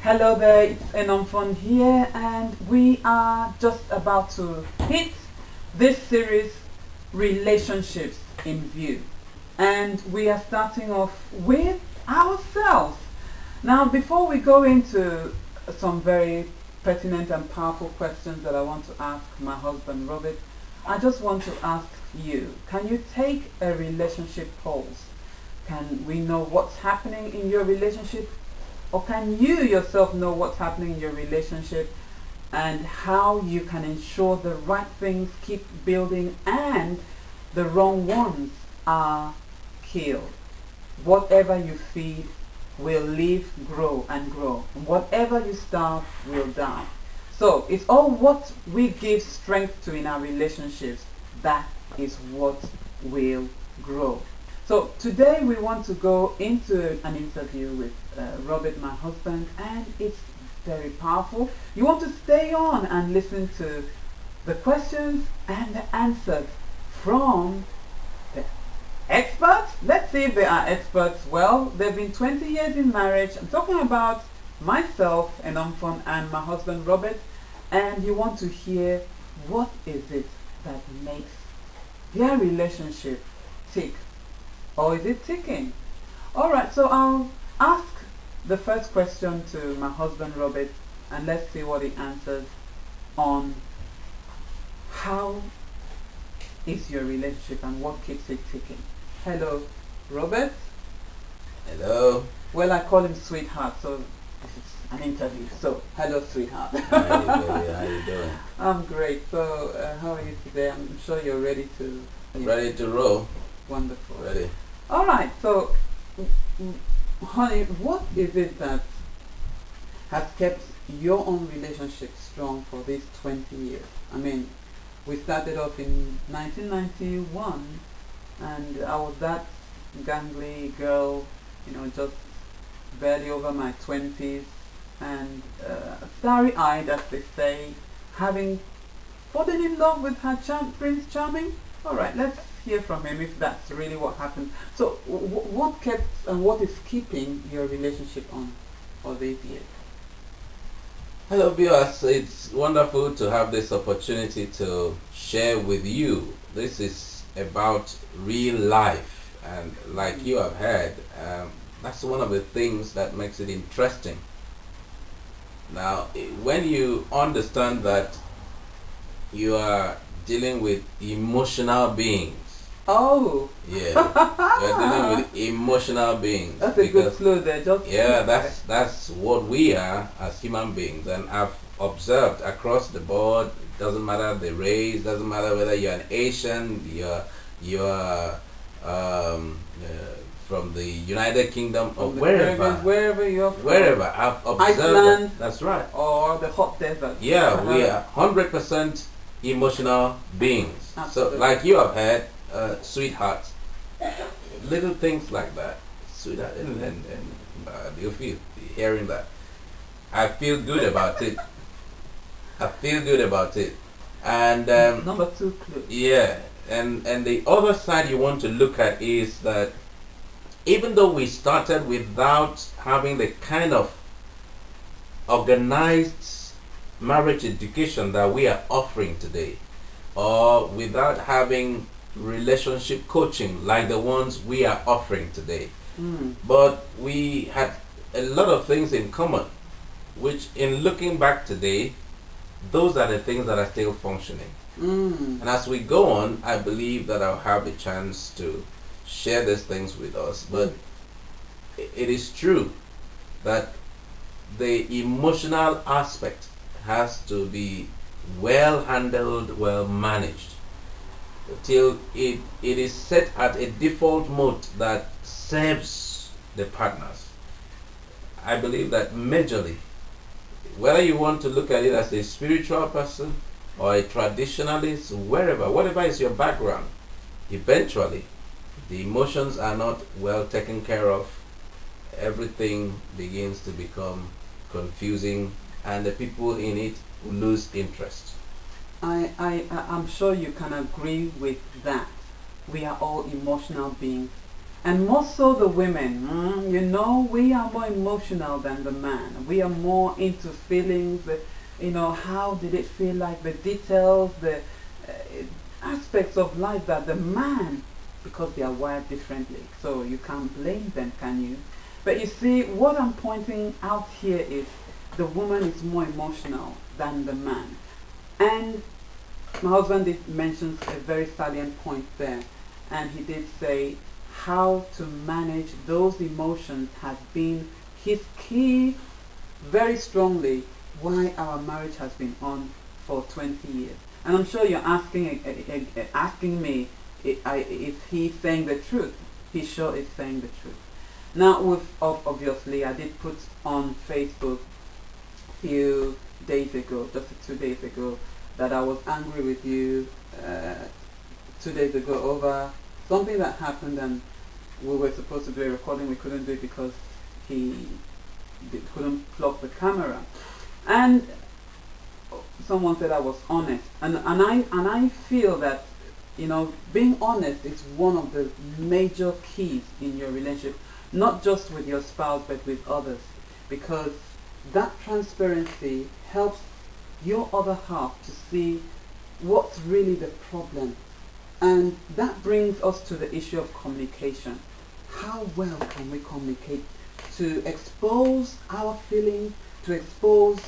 Hello there, it's Enomfon here, and we are just about to hit this series, Relationships in View. And we are starting off with ourselves. Now, before we go into some very pertinent and powerful questions that I want to ask my husband Robert, I just want to ask you, can you take a relationship pulse? Can we know what's happening in your relationship? Or can you yourself know what's happening in your relationship and how you can ensure the right things keep building and the wrong ones are killed? Whatever you feed will live, grow and grow. Whatever you starve will die. So it's all what we give strength to in our relationships. That is what will grow. So today we want to go into an interview with Robert, my husband, and it's very powerful. You want to stay on and listen to the questions and the answers from the experts. Let's see if they are experts. Well, they've been 20 years in marriage. I'm talking about myself, Enomfon, and my husband Robert, and you want to hear what is it that makes their relationship tick. Or is it ticking? Alright, so I'll ask the first question to my husband Robert and let's see what he answers on how is your relationship and what keeps it ticking. Hello, Robert. Hello. Well, I call him sweetheart, so this is an interview. So, hello, sweetheart. Hi, baby. How you doing? I'm great. So, how are you today? I'm sure you're ready to... Ready to roll. Wonderful. Ready. Alright, so honey, what is it that has kept your own relationship strong for these 20 years? I mean, we started off in 1991 and I was that gangly girl, just barely over my 20s and starry-eyed, as they say, having fallen in love with her Prince Charming. Alright, let's hear from him if that's really what happened. So what kept and what is keeping your relationship on for these years? Hello, viewers. It's wonderful to have this opportunity to share with you. This is about real life, and like you have heard, that's one of the things that makes it interesting. Now, when you understand that you are dealing with emotional beings. Oh. Yeah. You're dealing with emotional beings. That's a good clue there. That's what we are as human beings, and I've observed across the board. It doesn't matter the race, doesn't matter whether you're an Asian, you're from the United Kingdom or wherever you're from. Wherever I've observed Iceland, that's right. Or the hot desert. Yeah, we are 100% emotional beings. Absolutely. So, like you have heard, sweetheart, little things like that, sweetheart, and you feel hearing that. I feel good about it. I feel good about it, and number 2 clue. Yeah, and the other side you want to look at is that even though we started without having the kind of organized marriage education that we are offering today, or without having relationship coaching like the ones we are offering today, but we had a lot of things in common, which in looking back today, those are the things that are still functioning. And as we go on, I believe that I'll have a chance to share these things with us. But it is true that the emotional aspect has to be well handled, well managed, till it is set at a default mode that serves the partners. I believe that majorly, whether you want to look at it as a spiritual person or a traditionalist, whatever is your background, eventually the emotions are not well taken care of. Everything begins to become confusing and the people in it lose interest. I'm sure you can agree with that. We are all emotional beings And more so the women, you know, we are more emotional than the man. We are more into feelings, you know, how did it feel like, the details, the aspects of life that the man, because they are wired differently. So you can't blame them, can you? But you see, what I'm pointing out here is the woman is more emotional than the man. And my husband did mention a very salient point there. And he did say how to manage those emotions has been his key very strongly why our marriage has been on for 20 years. And I'm sure you're asking me if he's saying the truth. He sure is saying the truth. Now, obviously, I did put on Facebook a few days ago, just 2 days ago, that I was angry with you 2 days ago over something that happened, and we were supposed to do a recording. We couldn't do it because he couldn't plug the camera. And someone said I was honest, and I feel that, you know, being honest is one of the major keys in your relationship, not just with your spouse but with others, because that transparency helps your other half to see what's really the problem. And that brings us to the issue of communication. How well can we communicate to expose our feelings, to expose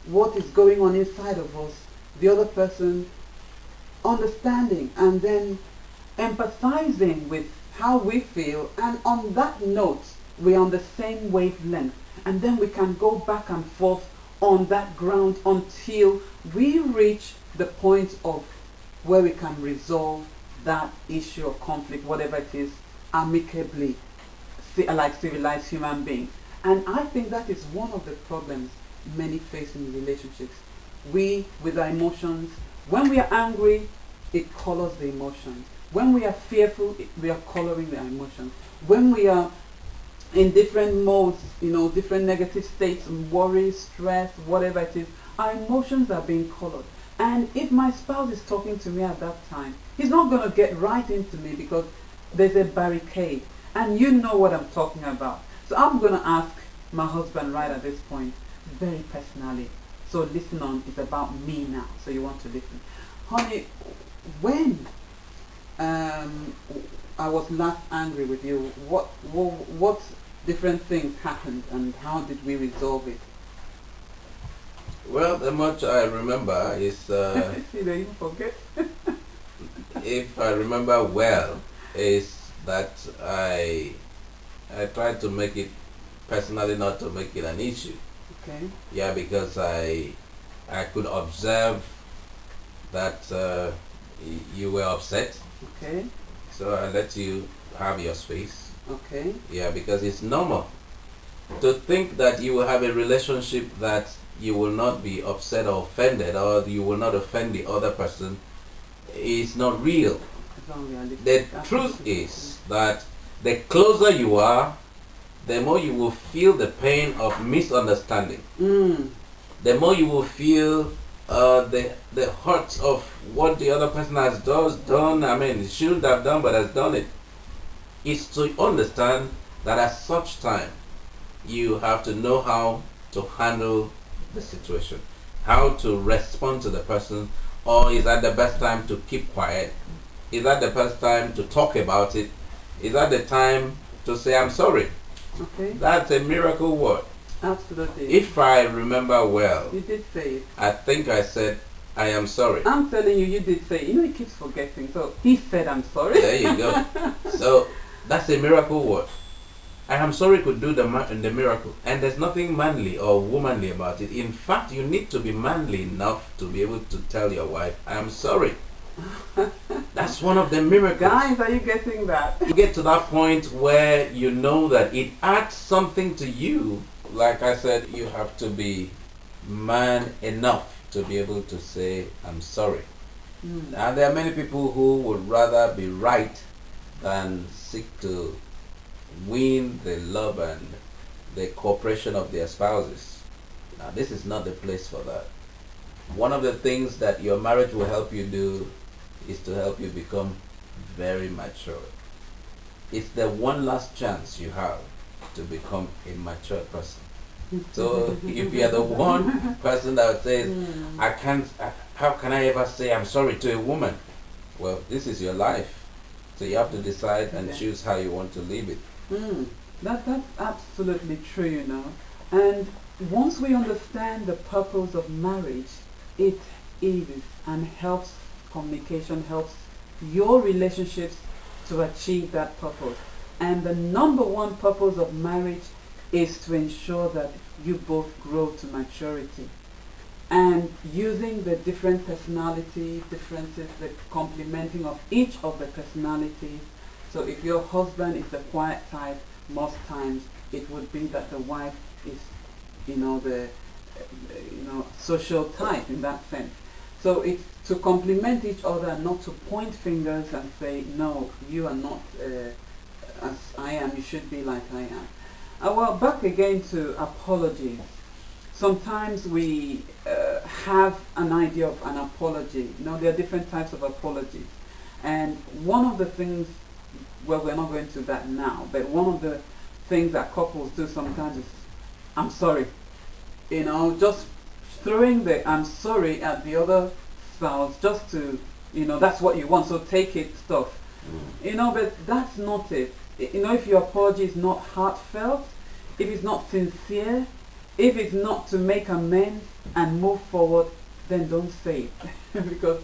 what is going on inside of us, the other person understanding and then empathizing with how we feel, and on that note we're on the same wavelength, and then we can go back and forth on that ground until we reach the point of where we can resolve that issue or conflict, whatever it is, amicably, like civilized human beings. And I think that is one of the problems many face in relationships. We, with our emotions, when we are angry, it colors the emotions. When we are fearful, we are coloring the emotions. When we are in different modes, you know, different negative states, worry, stress, whatever it is, our emotions are being colored. And if my spouse is talking to me at that time, he's not going to get right into me because there's a barricade. And you know what I'm talking about. So I'm going to ask my husband right at this point, very personally. So listen on, it's about me now. So you want to listen. Honey, when I was last angry with you, what different things happened and how did we resolve it? Well, the much I remember is, See, they even forget. if I remember well, is that I tried to make it personally, not to make it an issue. Okay. Yeah, because I could observe that you were upset. Okay. So I let you have your space. Okay. Yeah, because it's normal to think that you will have a relationship that you will not be upset or offended, or you will not offend the other person. Is not real. The truth is that the closer you are, the more you will feel the pain of misunderstanding. The more you will feel the hurt of what the other person has done. I mean, shouldn't have done, but has done it. It's to understand that at such time, you have to know how to handle the situation, how to respond to the person, or is that the best time to keep quiet? Is that the best time to talk about it? Is that the time to say, I'm sorry? Okay. That's a miracle word. Absolutely. If I remember well, you did say it. I think I said, I am sorry. I'm telling you, you did say it. You know, he keeps forgetting. So he said, I'm sorry. There you go. So that's a miracle word. I am sorry could do the miracle. And there's nothing manly or womanly about it. In fact, you need to be manly enough to be able to tell your wife, I am sorry. That's one of the miracles. Guys, are you getting that? You get to that point where you know that it adds something to you. Like I said, you have to be man enough to be able to say, I'm sorry. And there are many people who would rather be right than seek to win the love and the cooperation of their spouses. Now, this is not the place for that. One of the things that your marriage will help you do is to help you become very mature. it's the one last chance you have to become a mature person. So if you're the one person that says, I can't, how can I ever say I'm sorry to a woman? Well, this is your life. So you have to decide and choose how you want to live it. That's absolutely true, you know. And once we understand the purpose of marriage, it eases and helps communication, helps your relationships to achieve that purpose. And the number one purpose of marriage is to ensure that you both grow to maturity. And using the different personality differences, the complementing of each of the personalities. So if your husband is the quiet type, most times it would be that the wife is, the social type in that sense. So it's to complement each other and not to point fingers and say, no, you are not as I am, you should be like I am. Well, back again to apologies. Sometimes we have an idea of an apology. There are different types of apologies. And one of the things, well, we're not going to that now, but one of the things that couples do sometimes is, I'm sorry. Just throwing the I'm sorry at the other spouse just to, that's what you want, so take it stuff. But that's not it. If your apology is not heartfelt, if it's not sincere, if it's not to make amends and move forward, then don't say it. Because,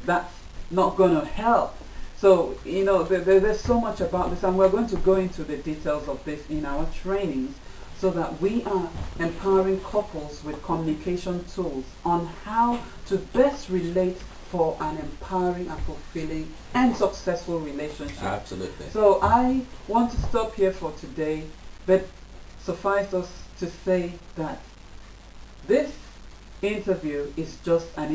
that's not going to help. So, there's so much about this, and we're going to go into the details of this in our trainings so that we are empowering couples with communication tools on how to best relate for an empowering and fulfilling and successful relationship. Absolutely. So I want to stop here for today, but suffice us to say that this interview is just an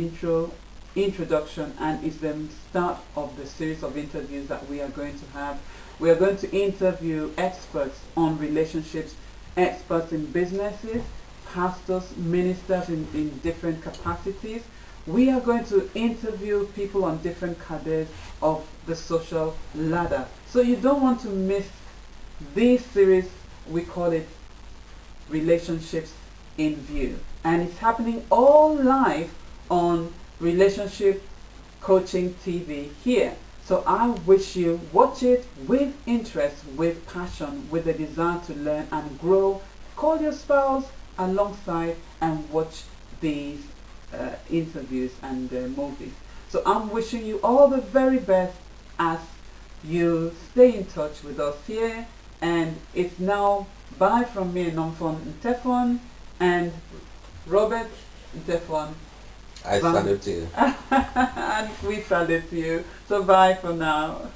introduction and is the start of the series of interviews that we are going to have. We are going to interview experts on relationships, experts in businesses, pastors, ministers in different capacities. We are going to interview people on different cadres of the social ladder. So you don't want to miss this series. We call it Relationships in View. And it's happening all live on Relationship Coaching TV here. So I wish you watch it with interest, with passion, with the desire to learn and grow. Call your spouse alongside and watch these interviews and movies. So I'm wishing you all the very best as you stay in touch with us here. And it's now bye from me, Nomfon Ntefon, and Robert Ntefon. I salute you. And we salute you. So bye for now.